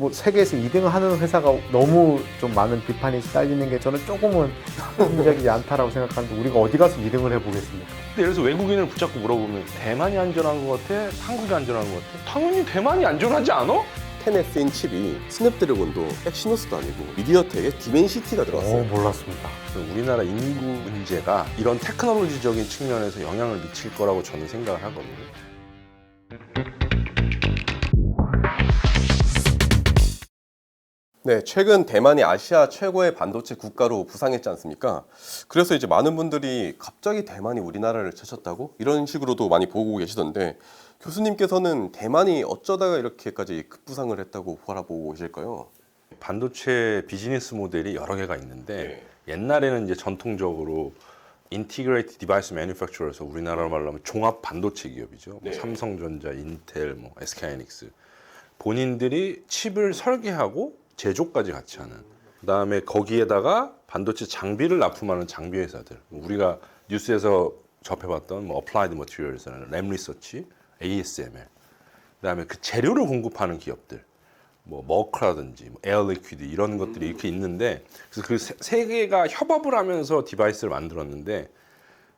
뭐 세계에서 2등을 하는 회사가 너무 좀 많은 비판이 시달리는 게 저는 조금은 합리적이지 않다라고 생각하는데 우리가 어디 가서 2등을 해보겠습니까? 근데 예를 들어서 외국인을 붙잡고 물어보면 대만이 안전한 것 같아? 한국이 안전한 것 같아? 당연히 대만이 안전하지 않아? 10S인 칩이 스냅드래곤도 엑시노스도 아니고 미디어텍의 디멘시티가 들어갔어요. 몰랐습니다. 우리나라 인구 문제가 이런 테크놀로지적인 측면에서 영향을 미칠 거라고 저는 생각을 하거든요. 네, 최근 대만이 아시아 최고의 반도체 국가로 부상했지 않습니까? 그래서 이제 많은 분들이 갑자기 대만이 우리나라를 쳐쳤다고 이런 식으로도 많이 보고 계시던데 교수님께서는 대만이 어쩌다가 이렇게까지 급부상을 했다고 바라보고 계실까요? 반도체 비즈니스 모델이 여러 개가 있는데 옛날에는 이제 전통적으로 인티그레이티드 디바이스 매니팩처러에서 우리나라 말로 하면 종합 반도체 기업이죠. 네. 삼성전자, 인텔, SK하이닉스 본인들이 칩을 설계하고 제조까지 같이 하는. 그다음에 거기에다가 반도체 장비를 납품하는 장비 회사들. 우리가 뉴스에서 접해봤던 어플라이드 머티리얼스나 램리서치, ASML. 그다음에 그 재료를 공급하는 기업들. 머크라든지 에어 리퀴드 이런 것들이 이렇게 있는데 그래서 그 세 개가 협업을 하면서 디바이스를 만들었는데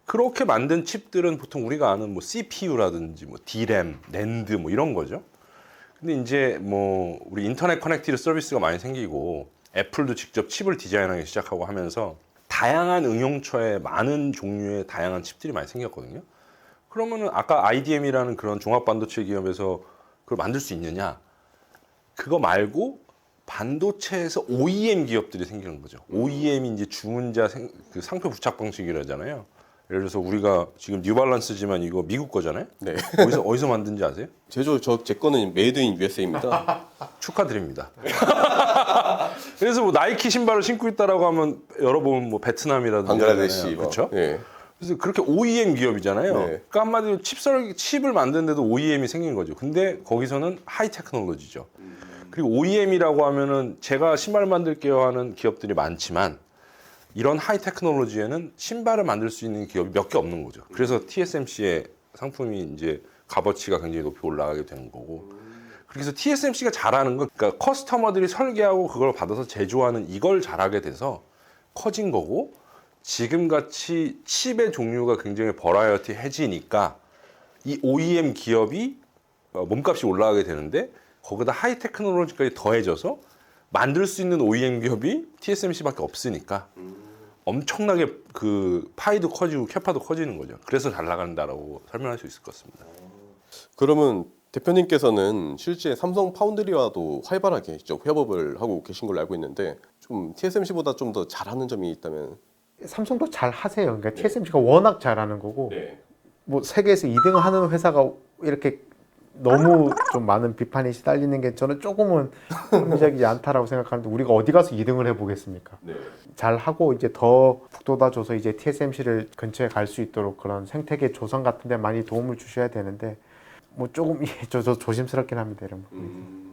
그렇게 만든 칩들은 보통 우리가 아는 CPU라든지 D램, 낸드 이런 거죠. 근데 이제 우리 인터넷 커넥티드 서비스가 많이 생기고 애플도 직접 칩을 디자인하기 시작하고 하면서 다양한 응용처에 많은 종류의 다양한 칩들이 많이 생겼거든요. 그러면은 아까 IDM이라는 그런 종합 반도체 기업에서 그걸 만들 수 있느냐? 그거 말고 반도체에서 OEM 기업들이 생기는 거죠. OEM이 이제 주문자 그 상표 부착 방식이라잖아요. 예를 들어서 우리가 지금 뉴발란스지만 이거 미국 거잖아요. 네. 어디서 만든지 아세요? 제 거는 메이드 인 USA입니다. 축하드립니다. 그래서 나이키 신발을 신고 있다라고 하면 열어보면 베트남이라든지 방글라데시 그렇죠? 네. 그래서 그렇게 OEM 기업이잖아요. 네. 그러니까 한마디로 칩을 만드는데도 OEM이 생긴 거죠. 근데 거기서는 하이 테크놀로지죠. 그리고 OEM이라고 하면은 제가 신발 만들게요 하는 기업들이 많지만 이런 하이 테크놀로지에는 신발을 만들 수 있는 기업이 몇 개 없는 거죠. 그래서 TSMC의 상품이 이제 값어치가 굉장히 높이 올라가게 되는 거고. 그래서 TSMC가 잘하는 건 그러니까 커스터머들이 설계하고 그걸 받아서 제조하는 이걸 잘하게 돼서 커진 거고 지금같이 칩의 종류가 굉장히 버라이어티해지니까 이 OEM 기업이 몸값이 올라가게 되는데 거기다 하이 테크놀로지까지 더해져서 만들 수 있는 OEM 기업이 TSMC밖에 없으니까 엄청나게 그 파이도 커지고 캐파도 커지는 거죠. 그래서 잘 나간다라고 설명할 수 있을 것 같습니다. 그러면 대표님께서는 실제 삼성 파운드리와도 활발하게 협업을 하고 계신 걸로 알고 있는데 좀 TSMC보다 좀 더 잘하는 점이 있다면? 삼성도 잘 하세요. 그러니까 TSMC가 워낙 잘하는 거고 뭐 세계에서 2등을 하는 회사가 이렇게 너무 좀 많은 비판이 시달리는 게 저는 조금은 합리적이지 않다라고 생각하는데 우리가 어디 가서 2등을 해보겠습니까? 잘 하고 이제 더 북돋아줘서 이제 TSMC를 근처에 갈 수 있도록 그런 생태계 조성 같은 데 많이 도움을 주셔야 되는데 조금 저 조심스럽긴 합니다. 이런 부분이.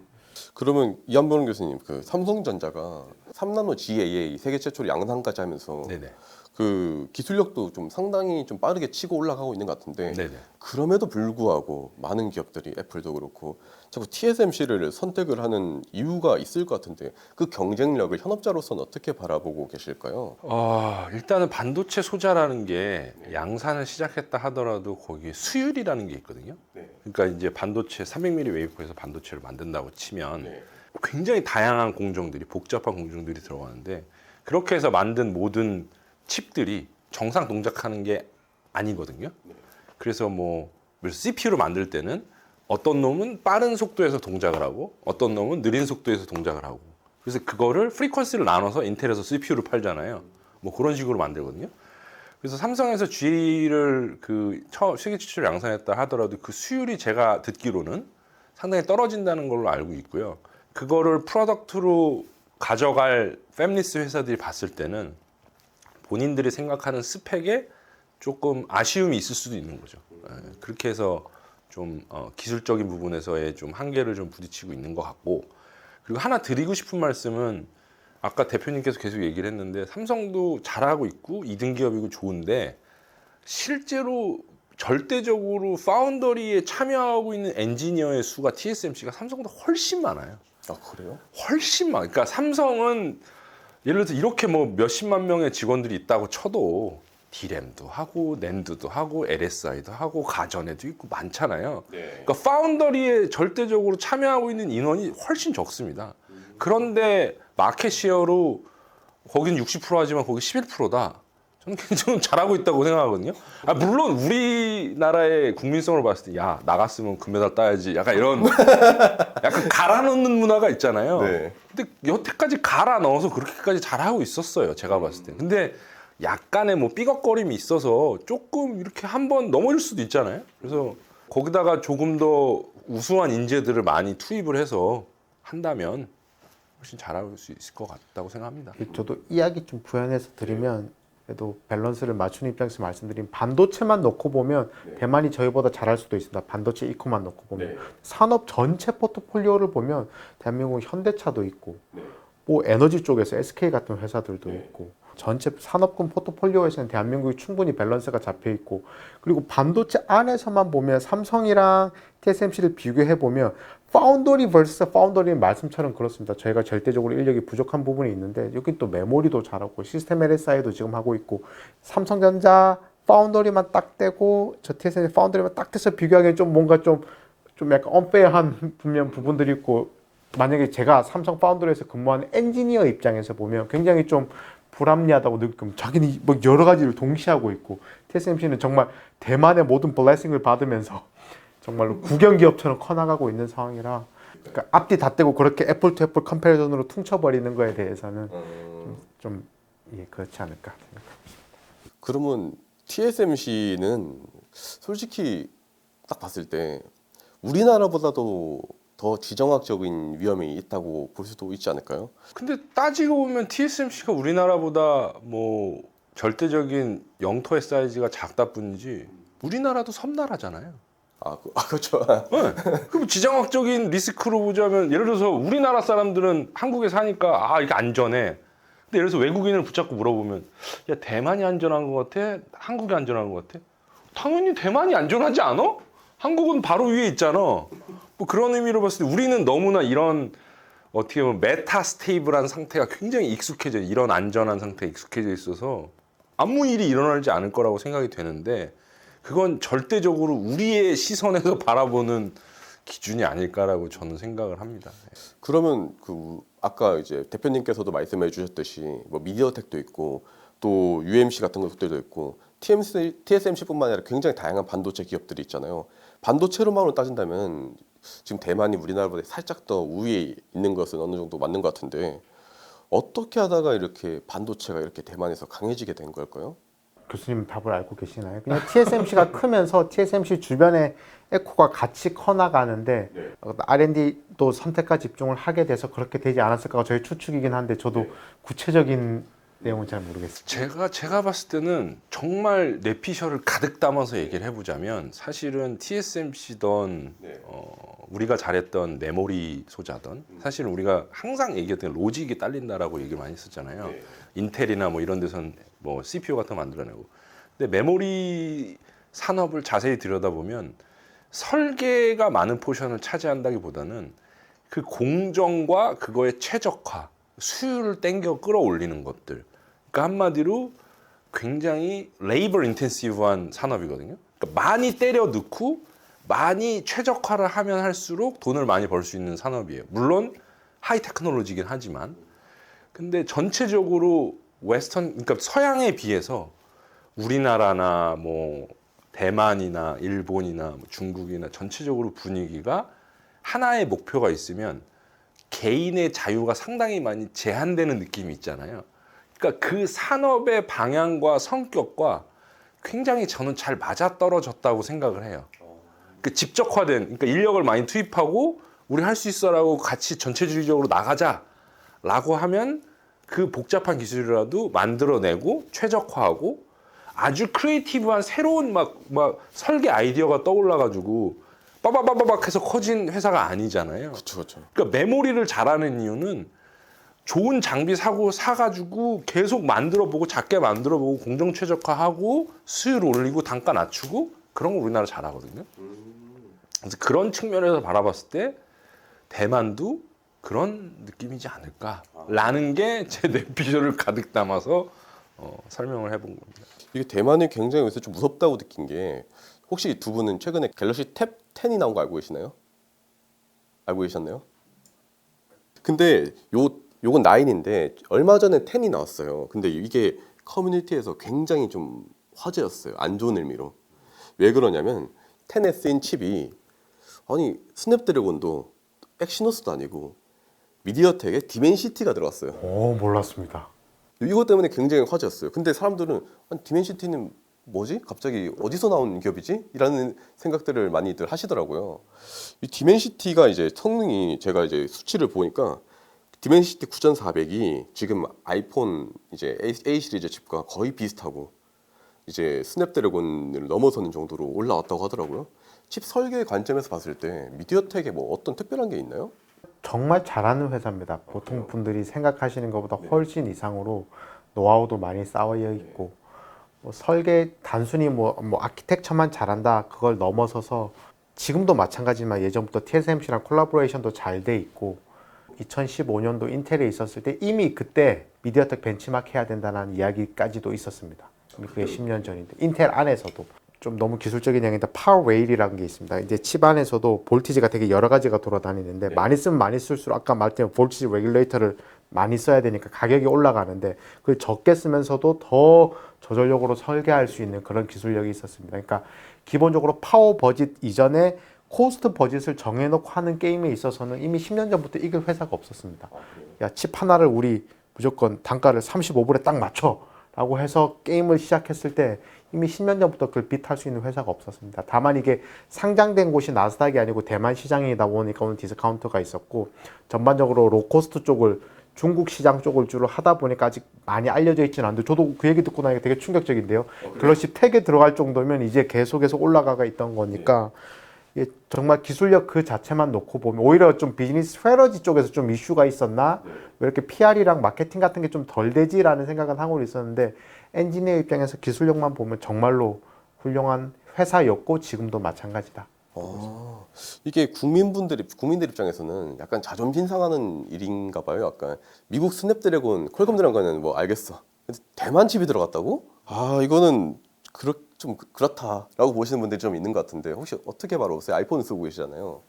그러면 이한범 교수님, 그 삼성전자가 3나노 GAA 세계 최초로 양산까지 하면서 네네. 그 기술력도 좀 상당히 좀 빠르게 치고 올라가고 있는 것 같은데 네네. 그럼에도 불구하고 많은 기업들이 애플도 그렇고 자꾸 TSMC를 선택을 하는 이유가 있을 것 같은데 그 경쟁력을 현업자로서는 어떻게 바라보고 계실까요? 일단은 반도체 소자라는 게 양산을 시작했다 하더라도 거기에 수율이라는 게 있거든요. 그러니까 이제 반도체 300mm 웨이퍼에서 반도체를 만든다고 치면 굉장히 다양한 공정들이 복잡한 공정들이 들어가는데 그렇게 해서 만든 모든 칩들이 정상 동작하는 게 아니거든요. 그래서 CPU를 만들 때는 어떤 놈은 빠른 속도에서 동작을 하고 어떤 놈은 느린 속도에서 동작을 하고 그래서 그거를 프리퀀시를 나눠서 인텔에서 CPU를 팔잖아요. 그런 식으로 만들거든요. 그래서 삼성에서 G를 세계 최초로 양산했다 하더라도 그 수율이 제가 듣기로는 상당히 떨어진다는 걸로 알고 있고요. 그거를 프로덕트로 가져갈 팹리스 회사들이 봤을 때는 본인들이 생각하는 스펙에 조금 아쉬움이 있을 수도 있는 거죠. 그렇게 해서 좀 기술적인 부분에서의 좀 한계를 좀 부딪히고 있는 것 같고 그리고 하나 드리고 싶은 말씀은 아까 대표님께서 계속 얘기를 했는데 삼성도 잘하고 있고 2등 기업이고 좋은데 실제로 절대적으로 파운더리에 참여하고 있는 엔지니어의 수가 TSMC가 삼성보다 훨씬 많아요. 아 그래요? 훨씬 많아. 그러니까 삼성은 예를 들어서 이렇게 뭐 몇십만 명의 직원들이 있다고 쳐도 D램도 하고 낸드도 하고 LSI도 하고 가전에도 있고 많잖아요. 그러니까 파운더리에 절대적으로 참여하고 있는 인원이 훨씬 적습니다. 그런데 마켓 시어로 거긴 60% 하지만 거기 11%다. 저는 굉장히 잘하고 있다고 생각하거든요. 아, 물론 우리나라의 국민성으로 봤을 때 야 나갔으면 금메달 따야지 약간 이런 약간 갈아 넣는 문화가 있잖아요. 네. 근데 여태까지 갈아 넣어서 그렇게까지 잘하고 있었어요. 제가 봤을 때. 근데 약간의 뭐 삐걱거림이 있어서 조금 이렇게 한번 넘어질 수도 있잖아요. 그래서 거기다가 조금 더 우수한 인재들을 많이 투입을 해서 한다면 훨씬 잘할 수 있을 것 같다고 생각합니다. 저도 이야기 좀 부연해서 드리면 그래도 밸런스를 맞추는 입장에서 말씀드리면 반도체만 놓고 보면 대만이 저희보다 잘할 수도 있습니다. 반도체 이코만 놓고 보면 산업 전체 포트폴리오를 보면 대한민국 현대차도 있고 뭐 에너지 쪽에서 SK 같은 회사들도 있고 전체 산업군 포트폴리오에서는 대한민국이 충분히 밸런스가 잡혀 있고 그리고 반도체 안에서만 보면 삼성이랑 TSMC를 비교해 보면 파운더리 vs 파운더리는 말씀처럼 그렇습니다. 저희가 절대적으로 인력이 부족한 부분이 있는데 여기 또 메모리도 잘하고 시스템 LSI도 지금 하고 있고 삼성전자 파운더리만 딱 떼고 저 TSMC 파운더리만 딱 떼서 비교하기엔 좀 뭔가 좀 약간 언페어한 분명 부분들이 있고 만약에 제가 삼성 파운더리에서 근무하는 엔지니어 입장에서 보면 굉장히 좀 불합리하다고 느끼면 자기는 뭐 여러 가지를 동시에 하고 있고 TSMC는 정말 대만의 모든 블레싱을 받으면서 정말로 국영기업처럼 커나가고 있는 상황이라 그러니까 앞뒤 다 떼고 그렇게 애플 투 애플 컴패리전으로 퉁쳐버리는 거에 대해서는 좀 예, 그렇지 않을까 생각합니다. 그러면 TSMC는 솔직히 딱 봤을 때 우리나라보다도 더 지정학적인 위험이 있다고 볼 수도 있지 않을까요? 근데 따지고 보면 TSMC가 우리나라보다 뭐 절대적인 영토의 사이즈가 작다 뿐이지 우리나라도 섬나라잖아요. 그렇죠. 네. 그럼 지정학적인 리스크로 보자면 예를 들어서 우리나라 사람들은 한국에 사니까 이게 안전해. 근데 예를 들어서 외국인을 붙잡고 물어보면 야 대만이 안전한 것 같아? 한국이 안전한 것 같아? 당연히 대만이 안전하지 않아? 한국은 바로 위에 있잖아. 뭐 그런 의미로 봤을 때 우리는 너무나 이런 어떻게 보면 메타 스테이블한 상태가 굉장히 익숙해져 이런 안전한 상태에 익숙해져 있어서 아무 일이 일어나지 않을 거라고 생각이 되는데 그건 절대적으로 우리의 시선에서 바라보는 기준이 아닐까라고 저는 생각을 합니다. 그러면 아까 이제 대표님께서도 말씀해 주셨듯이 뭐 미디어텍도 있고 또 UMC 같은 것들도 있고 TSMC뿐만 아니라 굉장히 다양한 반도체 기업들이 있잖아요. 반도체로만으로 따진다면 지금 대만이 우리나라보다 살짝 더 우위에 있는 것은 어느 정도 맞는 것 같은데 어떻게 하다가 이렇게 반도체가 이렇게 대만에서 강해지게 된 걸까요? 교수님 답을 알고 계시나요? 그냥 TSMC가 크면서 TSMC 주변에 에코가 같이 커나가는데 R&D도 선택과 집중을 하게 돼서 그렇게 되지 않았을까 저희 추측이긴 한데 저도 구체적인 내용은 잘 모르겠습니다. 제가 봤을 때는 정말 뇌피셜을 가득 담아서 얘기를 해보자면 사실은 TSMC던 우리가 잘했던 메모리 소자던 사실은 우리가 항상 얘기했던 로직이 딸린다라고 얘기를 많이 했었잖아요. 인텔이나 뭐 이런 데선 뭐 CPU 같은 거 만들어내고 근데 메모리 산업을 자세히 들여다보면 설계가 많은 포션을 차지한다기보다는 그 공정과 그거의 최적화 수율을 땡겨 끌어올리는 것들 그러니까 한마디로 굉장히 레이버 인텐시브한 산업이거든요. 그러니까 많이 때려 넣고 많이 최적화를 하면 할수록 돈을 많이 벌 수 있는 산업이에요. 물론 하이 테크놀로지긴 하지만 근데 전체적으로 그러니까 서양에 비해서 우리나라나 뭐 대만이나 일본이나 중국이나 전체적으로 분위기가 하나의 목표가 있으면 개인의 자유가 상당히 많이 제한되는 느낌이 있잖아요. 그러니까 그 산업의 방향과 성격과 굉장히 저는 잘 맞아떨어졌다고 생각을 해요. 그 집적화된, 그러니까 인력을 많이 투입하고 우리 할 수 있어라고 같이 전체주의적으로 나가자라고 하면 그 복잡한 기술이라도 만들어내고 최적화하고 아주 크리에이티브한 새로운 막 설계 아이디어가 떠올라가지고 빠바바바박 해서 커진 회사가 아니잖아요. 그렇죠. 그러니까 메모리를 잘하는 이유는 좋은 장비 사가지고 계속 만들어보고 작게 만들어보고 공정 최적화하고 수율 올리고 단가 낮추고 그런 거 우리나라 잘하거든요. 그래서 그런 측면에서 바라봤을 때 대만도 그런 느낌이지 않을까라는 게 제 뇌피셜을 가득 담아서 설명을 해본 겁니다. 이게 대만이 굉장히 요새 좀 무섭다고 느낀 게 혹시 두 분은 최근에 갤럭시 탭 10이 나온 거 알고 계시나요? 알고 계셨나요? 근데 요건 9인데 얼마 전에 10이 나왔어요. 근데 이게 커뮤니티에서 굉장히 좀 화제였어요. 안 좋은 의미로. 왜 그러냐면 10에 쓰인 칩이 아니 스냅드래곤도 엑시노스도 아니고 미디어텍의 디멘시티가 들어갔어요. 몰랐습니다. 이것 때문에 굉장히 화제였어요. 근데 사람들은 아니, 디멘시티는 뭐지? 갑자기 어디서 나온 기업이지? 이라는 생각들을 많이들 하시더라고요. 이 디멘시티가 이제 성능이 제가 이제 수치를 보니까 디멘시티 9400이 지금 아이폰 이제 A 시리즈 칩과 거의 비슷하고 이제 스냅드래곤을 넘어서는 정도로 올라왔다고 하더라고요. 칩 설계 관점에서 봤을 때 미디어텍에 뭐 어떤 특별한 게 있나요? 정말 잘하는 회사입니다. 보통 분들이 생각하시는 것보다 훨씬 이상으로 노하우도 많이 쌓여 있고 뭐 설계 단순히 뭐 아키텍처만 잘한다 그걸 넘어서서 지금도 마찬가지지만 예전부터 TSMC랑 콜라보레이션도 잘 돼 있고 2015년도 인텔에 있었을 때 이미 그때 미디어텍 벤치마크 해야 된다는 이야기까지도 있었습니다. 그게 10년 전인데 인텔 안에서도 좀 너무 기술적인 이야기인데 파워 레일이라는 게 있습니다. 이제 칩 안에서도 볼티지가 되게 여러 가지가 돌아다니는데 많이 쓰면 많이 쓸수록 아까 말했던 볼티지 레귤레이터를 많이 써야 되니까 가격이 올라가는데 그걸 적게 쓰면서도 더 저전력으로 설계할 수 있는 그런 기술력이 있었습니다. 그러니까 기본적으로 파워 버짓 이전에 코스트 버짓을 정해놓고 하는 게임에 있어서는 이미 10년 전부터 이길 회사가 없었습니다. 야, 칩 하나를 우리 무조건 단가를 35불에 딱 맞춰 라고 해서 게임을 시작했을 때 이미 10년 전부터 그걸 비트할 수 있는 회사가 없었습니다. 다만 이게 상장된 곳이 나스닥이 아니고 대만 시장이다 보니까 오늘 디스카운트가 있었고 전반적으로 로코스트 쪽을 중국 시장 쪽을 주로 하다 보니까 아직 많이 알려져 있지는 않는데 저도 그 얘기 듣고 나니까 되게 충격적인데요. 갤럭시 탭에 들어갈 정도면 이제 계속해서 올라가가 있던 거니까 이게 정말 기술력 그 자체만 놓고 보면 오히려 좀 비즈니스 스트래러지 쪽에서 좀 이슈가 있었나? 왜 이렇게 PR이랑 마케팅 같은 게 좀 덜 되지라는 생각은 하고 있었는데 엔지니어 입장에서 기술력만 보면 정말로 훌륭한 회사였고 지금도 마찬가지다. 이게 국민들 입장에서는 약간 자존심 상하는 일인가 봐요. 약간 미국 스냅드래곤 퀄컴 들어간 거는 뭐 알겠어. 근데 대만 칩이 들어갔다고? 이거는 좀 그렇다라고 보시는 분들이 좀 있는 것 같은데 혹시 어떻게 바라보세요? 아이폰 쓰고 계시잖아요.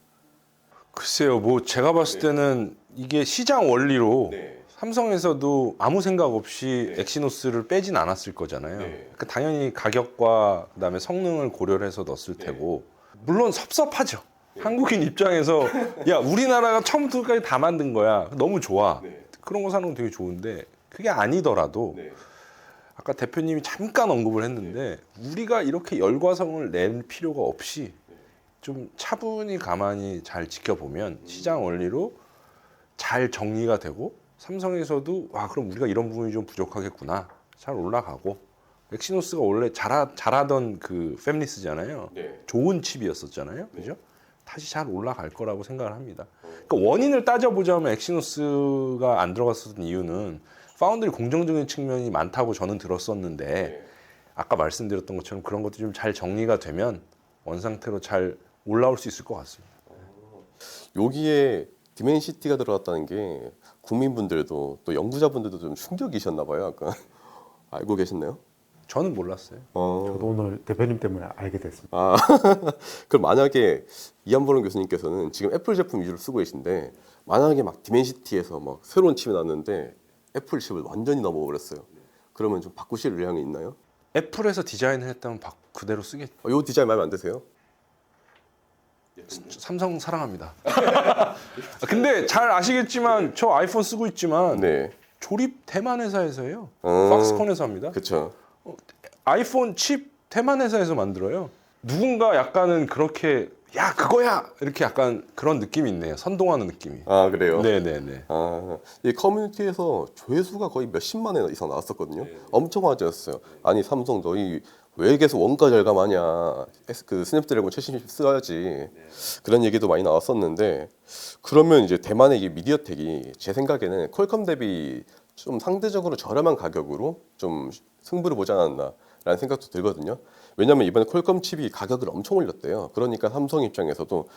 글쎄요, 뭐 제가 봤을 때는 이게 시장 원리로 삼성에서도 아무 생각 없이 엑시노스를 빼진 않았을 거잖아요. 그러니까 당연히 가격과 그다음에 성능을 고려를 해서 넣었을 테고 물론 섭섭하죠. 한국인 입장에서 야 우리나라가 처음부터 끝까지 다 만든 거야. 너무 좋아. 그런 거 사는 건 되게 좋은데 그게 아니더라도 아까 대표님이 잠깐 언급을 했는데 우리가 이렇게 열과성을 낼 필요가 없이 좀 차분히 가만히 잘 지켜보면 시장 원리로 잘 정리가 되고 삼성에서도 와 그럼 우리가 이런 부분이 좀 부족하겠구나 잘 올라가고 엑시노스가 원래 잘하던 그 팹리스잖아요. 좋은 칩이었었잖아요. 그죠? 다시 잘 올라갈 거라고 생각을 합니다. 그러니까 원인을 따져보자면 엑시노스가 안 들어갔었던 이유는 파운드리 공정적인 측면이 많다고 저는 들었었는데 아까 말씀드렸던 것처럼 그런 것들이 좀 잘 정리가 되면 원상태로 잘 올라올 수 있을 것 같습니다. 여기에 디멘시티가 들어갔다는 게 국민분들도 또 연구자분들도 좀 충격이셨나 봐요. 아까 알고 계셨나요? 저는 몰랐어요. 저도 오늘 대표님 때문에 알게 됐습니다. 그럼 만약에 이한보름 교수님께서는 지금 애플 제품 위주로 쓰고 계신데 만약에 막 디멘시티에서 막 새로운 칩이 나왔는데 애플 칩을 완전히 넘어버렸어요. 그러면 좀 바꾸실 의향이 있나요? 애플에서 디자인을 했다면 그대로 쓰겠죠. 이 디자인 마음에 안 드세요? 삼성 사랑합니다. 근데 잘 아시겠지만 저 아이폰 쓰고 있지만 네. 조립 대만 회사에서요. 팍스콘에서 합니다. 그렇죠. 아이폰 칩 대만 회사에서 만들어요. 누군가 약간은 그렇게 야 그거야 이렇게 약간 그런 느낌이 있네요. 선동하는 느낌이. 그래요? 네네네. 이 커뮤니티에서 조회수가 거의 몇십만 회 이상 나왔었거든요. 엄청 화제였어요. 아니 삼성 너희 왜 계속 원가 절감하냐? 그 스냅드래곤 최신 칩 써야지. 그런 얘기도 많이 나왔었는데 그러면 이제 대만의 이 미디어텍이 제 생각에는 퀄컴 대비 좀 상대적으로 저렴한 가격으로 좀 승부를 보지 않았나라는 생각도 들거든요. 왜냐하면 이번에 퀄컴 칩이 가격을 엄청 올렸대요. 그러니까 삼성 입장에서도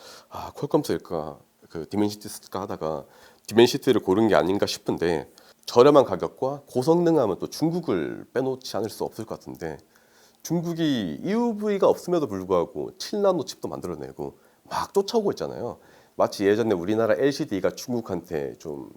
퀄컴 쓸까 그 디멘시티 쓸까 하다가 디멘시티를 고른 게 아닌가 싶은데 저렴한 가격과 고성능함은 또 중국을 빼놓지 않을 수 없을 것 같은데 중국이 EUV가 없음에도 불구하고 7나노 칩도 만들어내고 막 쫓아오고 있잖아요. 마치 예전에 우리나라 LCD가 중국한테 좀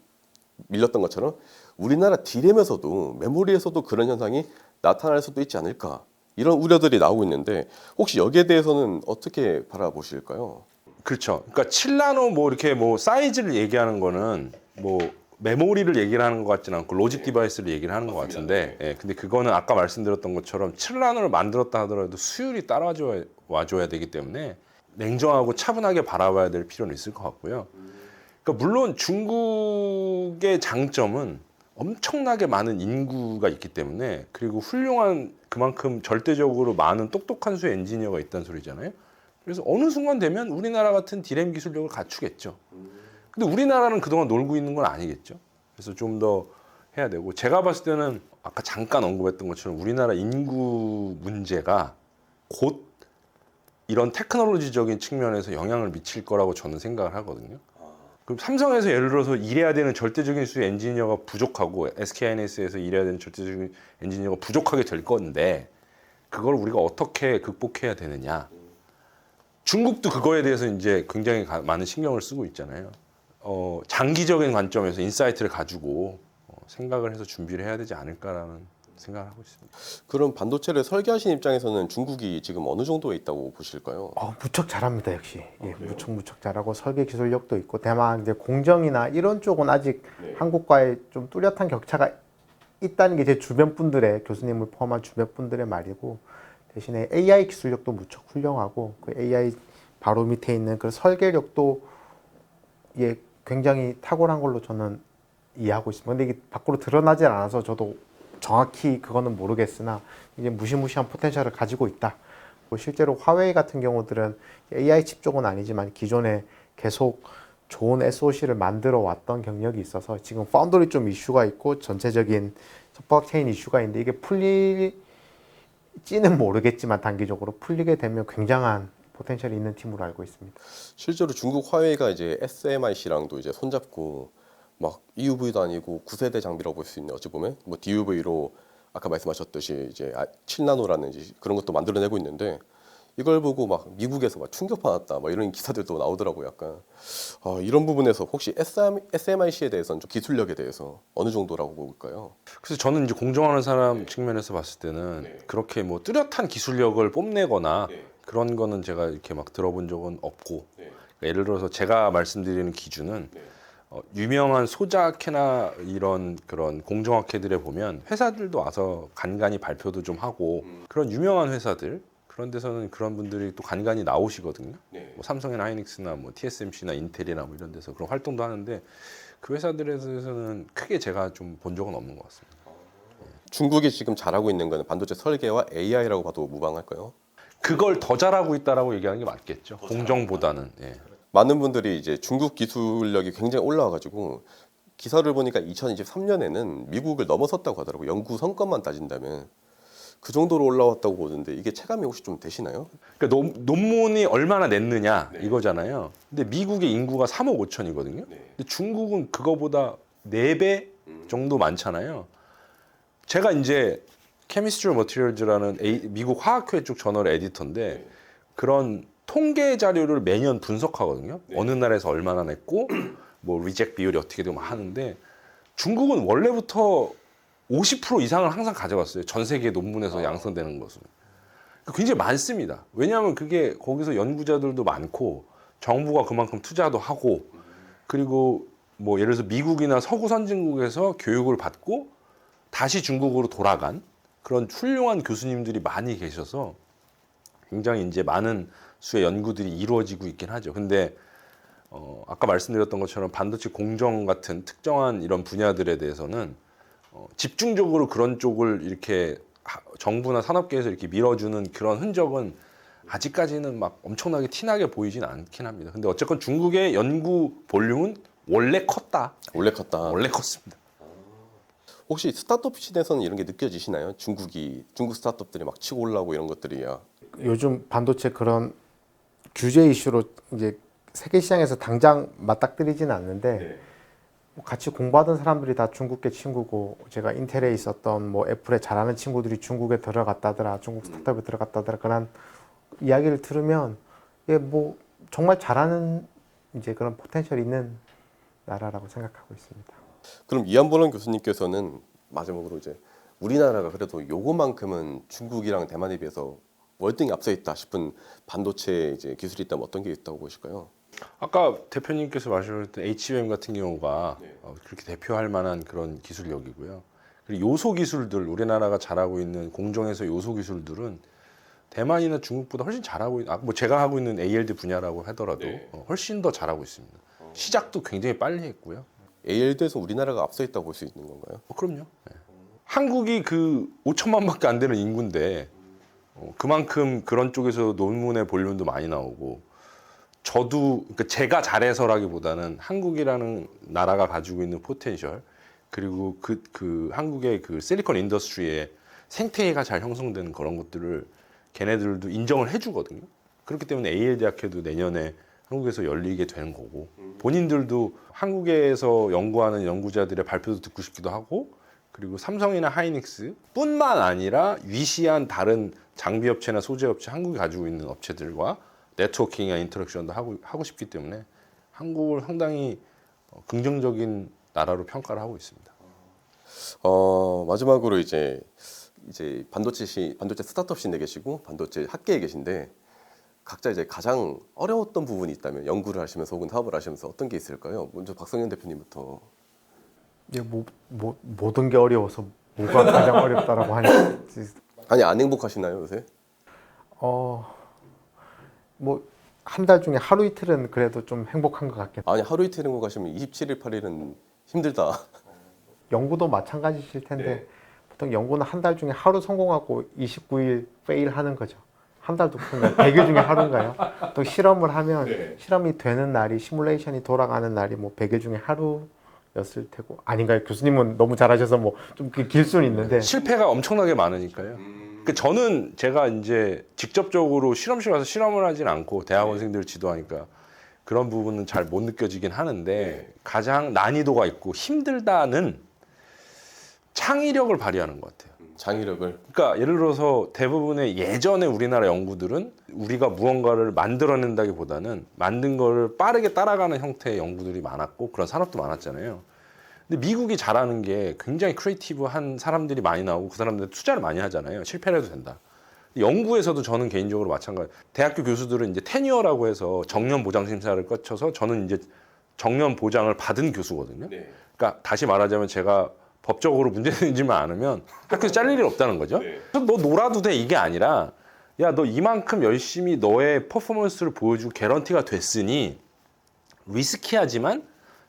밀렸던 것처럼 우리나라 D램에서도 메모리에서도 그런 현상이 나타날 수도 있지 않을까 이런 우려들이 나오고 있는데 혹시 여기에 대해서는 어떻게 바라보실까요? 그렇죠. 그러니까 7나노 뭐 이렇게 뭐 사이즈를 얘기하는 거는 뭐 메모리를 얘기를 하는 것 같지는 않고 로직 디바이스를 얘기를 하는 것 같은데, 예, 근데 그거는 아까 말씀드렸던 것처럼 7나노를 만들었다 하더라도 수율이 따라와줘야 되기 때문에 냉정하고 차분하게 바라봐야 될 필요는 있을 것 같고요. 그러니까 물론 중국의 장점은 엄청나게 많은 인구가 있기 때문에 그리고 훌륭한 그만큼 절대적으로 많은 똑똑한 수의 엔지니어가 있다는 소리잖아요. 그래서 어느 순간 되면 우리나라 같은 디램 기술력을 갖추겠죠. 근데 우리나라는 그동안 놀고 있는 건 아니겠죠. 그래서 좀 더 해야 되고 제가 봤을 때는 아까 잠깐 언급했던 것처럼 우리나라 인구 문제가 곧 이런 테크놀로지적인 측면에서 영향을 미칠 거라고 저는 생각을 하거든요. 그럼 삼성에서 예를 들어서 일해야 되는 절대적인 수의 엔지니어가 부족하고 SK하이닉스에서 일해야 되는 절대적인 엔지니어가 부족하게 될 건데 그걸 우리가 어떻게 극복해야 되느냐. 중국도 그거에 대해서 이제 굉장히 많은 신경을 쓰고 있잖아요. 장기적인 관점에서 인사이트를 가지고 생각을 해서 준비를 해야 되지 않을까라는 생각을 하고 있습니다. 그럼 반도체를 설계하신 입장에서는 중국이 지금 어느 정도에 있다고 보실까요? 무척 잘합니다 역시. 예, 무척 잘하고 설계 기술력도 있고 다만 이제 공정이나 이런 쪽은 아직 한국과의 좀 뚜렷한 격차가 있다는 게 제 주변 분들의 교수님을 포함한 주변 분들의 말이고 대신에 AI 기술력도 무척 훌륭하고 그 AI 바로 밑에 있는 그 설계력도 예 굉장히 탁월한 걸로 저는 이해하고 있습니다. 근데 이게 밖으로 드러나지 않아서 저도 정확히 그거는 모르겠으나 이제 무시무시한 포텐셜을 가지고 있다. 실제로 화웨이 같은 경우들은 AI 칩 쪽은 아니지만 기존에 계속 좋은 SoC를 만들어 왔던 경력이 있어서 지금 파운더리 좀 이슈가 있고 전체적인 서포트체인 이슈가 있는데 이게 풀릴지는 모르겠지만 단기적으로 풀리게 되면 굉장한 포텐셜이 있는 팀으로 알고 있습니다. 실제로 중국 화웨이가 이제 SMIC랑도 이제 손잡고 막 EUV도 아니고 9세대 장비라고 볼 수 있는 어찌 보면 뭐 DUV로 아까 말씀하셨듯이 이제 7나노라는 이제 그런 것도 만들어내고 있는데 이걸 보고 막 미국에서 막 충격받았다 막 이런 기사들도 나오더라고요. 약간 이런 부분에서 혹시 SMIC에 대해서는 좀 기술력에 대해서 어느 정도라고 볼까요? 그래서 저는 이제 공정하는 사람 측면에서 봤을 때는 그렇게 뭐 뚜렷한 기술력을 뽐내거나 그런 거는 제가 이렇게 막 들어본 적은 없고 그러니까 예를 들어서 제가 말씀드리는 기준은 유명한 소자학회나 이런 그런 공정학회들에 보면 회사들도 와서 간간히 발표도 좀 하고 그런 유명한 회사들 그런 데서는 그런 분들이 또 간간히 나오시거든요. 뭐 삼성이나 하이닉스나 뭐 TSMC나 인텔이나 뭐 이런 데서 그런 활동도 하는데 그 회사들에서는 크게 제가 좀 본 적은 없는 것 같습니다. 중국이 지금 잘하고 있는 거는 반도체 설계와 AI라고 봐도 무방할까요? 그걸 더 잘하고 있다라고 얘기하는 게 맞겠죠. 공정보다는. 예. 많은 분들이 이제 중국 기술력이 굉장히 올라와가지고 기사를 보니까 2023년에는 미국을 넘어섰다고 하더라고요. 연구 성과만 따진다면 그 정도로 올라왔다고 보는데 이게 체감이 혹시 좀 되시나요? 그러니까 논문이 얼마나 냈느냐 이거잖아요. 근데 미국의 인구가 3억 5천이거든요. 근데 중국은 그거보다 4배 정도 많잖아요. 제가 이제 케미스트리 머티리얼즈라는 미국 화학회 쪽 저널의 에디터인데 그런 통계 자료를 매년 분석하거든요. 어느 나라에서 얼마나 냈고 뭐 리젝 비율이 어떻게 되고 막 하는데 중국은 원래부터 50% 이상을 항상 가져갔어요. 전 세계 논문에서 양성되는 것은. 굉장히 많습니다. 왜냐하면 그게 거기서 연구자들도 많고 정부가 그만큼 투자도 하고 그리고 뭐 예를 들어서 미국이나 서구 선진국에서 교육을 받고 다시 중국으로 돌아간 그런 훌륭한 교수님들이 많이 계셔서 굉장히 이제 많은 수의 연구들이 이루어지고 있긴 하죠. 근데 아까 말씀드렸던 것처럼 반도체 공정 같은 특정한 이런 분야들에 대해서는 집중적으로 그런 쪽을 이렇게 정부나 산업계에서 이렇게 밀어주는 그런 흔적은 아직까지는 막 엄청나게 티나게 보이진 않긴 합니다. 근데 어쨌건 중국의 연구 볼륨은 원래 컸다. 원래 컸다. 원래 컸습니다. 혹시 스타트업 시대에서는 이런 게 느껴지시나요? 중국 스타트업들이 막 치고 올라오고 이런 것들이야. 요즘 반도체 그런 규제 이슈로 이제 세계 시장에서 당장 맞닥뜨리지는 않는데 같이 공부하던 사람들이 다 중국계 친구고 제가 인텔에 있었던 뭐 애플에 잘하는 친구들이 중국에 들어갔다더라, 중국 스타트업에 들어갔다더라 그런 이야기를 들으면 이게 뭐 정말 잘하는 이제 그런 포텐셜 있는 나라라고 생각하고 있습니다. 그럼 이한보람 교수님께서는 마지막으로 이제 우리나라가 그래도 요거만큼은 중국이랑 대만에 비해서 월등히 앞서 있다 싶은 반도체 이제 기술이 있다면 어떤 게 있다고 보실까요? 아까 대표님께서 말씀하셨던 HBM 같은 경우가 그렇게 대표할 만한 그런 기술력이고요. 그리고 요소 기술들 우리나라가 잘하고 있는 공정에서 요소 기술들은 대만이나 중국보다 훨씬 잘하고 뭐 제가 하고 있는 ALD 분야라고 하더라도 훨씬 더 잘하고 있습니다. 시작도 굉장히 빨리 했고요. ALD에서 우리나라가 앞서 있다고 볼 수 있는 건가요? 그럼요. 네. 한국이 그 5천만밖에 안 되는 인구인데 그만큼 그런 쪽에서 논문의 볼륨도 많이 나오고 저도 그러니까 제가 잘해서라기보다는 한국이라는 나라가 가지고 있는 포텐셜 그리고 그 한국의 그 실리콘 인더스트리의 생태계가 잘 형성되는 그런 것들을 걔네들도 인정을 해주거든요. 그렇기 때문에 ALD 학회도 내년에 한국에서 열리게 되는 거고 본인들도 한국에서 연구하는 연구자들의 발표도 듣고 싶기도 하고 그리고 삼성이나 하이닉스 뿐만 아니라 위시한 다른 장비 업체나 소재 업체 한국이 가지고 있는 업체들과 네트워킹이나 인터랙션도 하고 싶기 때문에 한국을 상당히 긍정적인 나라로 평가를 하고 있습니다. 마지막으로 이제 반도체 스타트업 씬에 계시고 반도체 학계에 계신데 각자 이제 가장 어려웠던 부분이 있다면 연구를 하시면서 혹은 사업을 하시면서 어떤 게 있을까요? 먼저 박성현 대표님부터. 이게 모든 게 어려워서 뭐가 가장 어렵다라고 하니까 아니 안 행복하시나요 요새? 뭐 한 달 중에 하루 이틀은 그래도 좀 행복한 것 같긴. 아니 하루 이틀 행복하시면 27일 8일은 힘들다. 연구도 마찬가지실 텐데 보통 연구는 한 달 중에 하루 성공하고 29일 페일 하는 거죠. 한 달도 그런가요? 100일 중에 하루인가요? 또 실험을 하면 실험이 되는 날이 시뮬레이션이 돌아가는 날이 뭐 100일 중에 하루였을 테고 아닌가요? 교수님은 너무 잘하셔서 뭐 좀 길 수는 있는데 실패가 엄청나게 많으니까요. 그 저는 제가 이제 직접적으로 실험실 가서 실험을 하진 않고 대학원생들 지도하니까 그런 부분은 잘 못 느껴지긴 하는데 가장 난이도가 있고 힘들다는 창의력을 발휘하는 것 같아요. 창의력을. 그러니까 예를 들어서 대부분의 예전의 우리나라 연구들은 우리가 무언가를 만들어낸다기보다는 만든 거를 빠르게 따라가는 형태의 연구들이 많았고 그런 산업도 많았잖아요. 근데 미국이 잘하는 게 굉장히 크리에이티브한 사람들이 많이 나오고 그 사람들 투자를 많이 하잖아요. 실패를 해도 된다. 연구에서도 저는 개인적으로 마찬가지. 대학교 교수들은 이제 테뉴어라고 해서 정년 보장 심사를 거쳐서 저는 이제 정년 보장을 받은 교수거든요. 그러니까 다시 말하자면 제가 법적으로 문제되지만 않으면 학교에서 잘릴 일 없다는 거죠. 너 놀아도 돼 이게 아니라 야 너 이만큼 열심히 너의 퍼포먼스를 보여주고 개런티가 됐으니 리스키하지만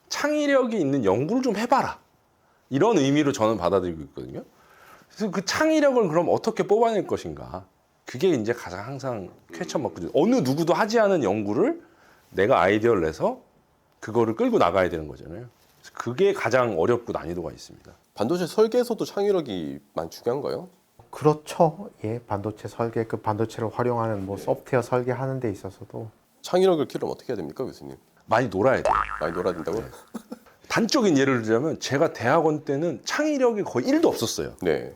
창의력이 있는 연구를 좀 해봐라. 이런 의미로 저는 받아들이고 있거든요. 그래서 그 창의력을 그럼 어떻게 뽑아낼 것인가. 그게 이제 가장 항상 퀘스천 마크죠. 어느 누구도 하지 않은 연구를 내가 아이디어를 내서 그거를 끌고 나가야 되는 거잖아요. 그래서 그게 가장 어렵고 난이도가 있습니다. 반도체 설계에서도 창의력이 많이 중요한가요? 그렇죠. 예, 반도체 설계 그 반도체를 활용하는 뭐 소프트웨어 설계하는 데 있어서도 창의력을 키우려면 어떻게 해야 됩니까, 교수님? 많이 놀아야 돼요. 많이 놀아야 된다고요? 단적인 예를 들자면 제가 대학원 때는 창의력이 거의 1도 없었어요. 네.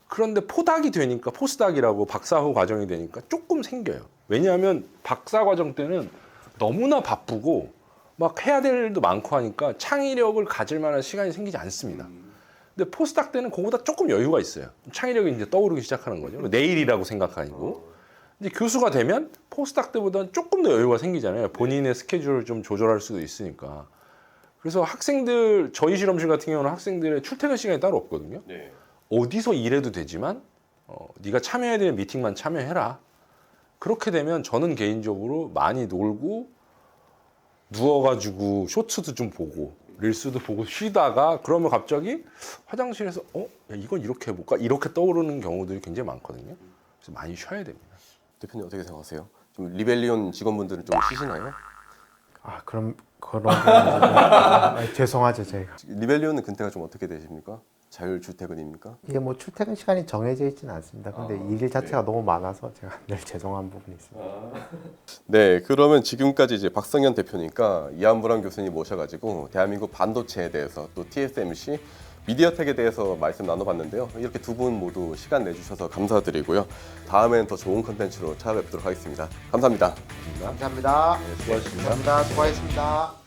그런데 포닥이 되니까 포스닥이라고 박사 후 과정이 되니까 조금 생겨요. 왜냐하면 박사 과정 때는 너무나 바쁘고 막 해야 될 일도 많고 하니까 창의력을 가질 만한 시간이 생기지 않습니다. 근데 포스닥 때는 그거보다 조금 여유가 있어요. 창의력이 이제 떠오르기 시작하는 거죠. 내일이라고 생각하고. 근데 교수가 되면 포스닥 때보다는 조금 더 여유가 생기잖아요. 본인의 스케줄을 좀 조절할 수도 있으니까. 그래서 학생들, 저희 실험실 같은 경우는 학생들의 출퇴근 시간이 따로 없거든요. 어디서 일해도 되지만 네가 참여해야 되는 미팅만 참여해라. 그렇게 되면 저는 개인적으로 많이 놀고 누워가지고 쇼츠도 좀 보고 릴스도 보고 쉬다가 그러면 갑자기 화장실에서 야, 이건 이렇게 해볼까? 이렇게 떠오르는 경우들이 굉장히 많거든요. 그래서 많이 쉬어야 됩니다. 대표님 어떻게 생각하세요? 좀 리벨리온 직원분들은 좀 쉬시나요? 그런 거 죄송하죠 저희가. 리벨리온은 근태가 좀 어떻게 되십니까? 자율주퇴근입니까? 이게 뭐 출퇴근 시간이 정해져 있지는 않습니다. 근데 일 자체가 너무 많아서 제가 늘 죄송한 부분이 있습니다. 네, 그러면 지금까지 이제 박성현 대표님과 이한불안 교수님 모셔가지고 대한민국 반도체에 대해서 또 TSMC 미디어텍에 대해서 말씀 나눠봤는데요. 이렇게 두 분 모두 시간 내주셔서 감사드리고요. 다음엔 더 좋은 컨텐츠로 찾아뵙도록 하겠습니다. 감사합니다. 감사합니다. 네, 수고하셨습니다. 감사합니다. 수고하셨습니다.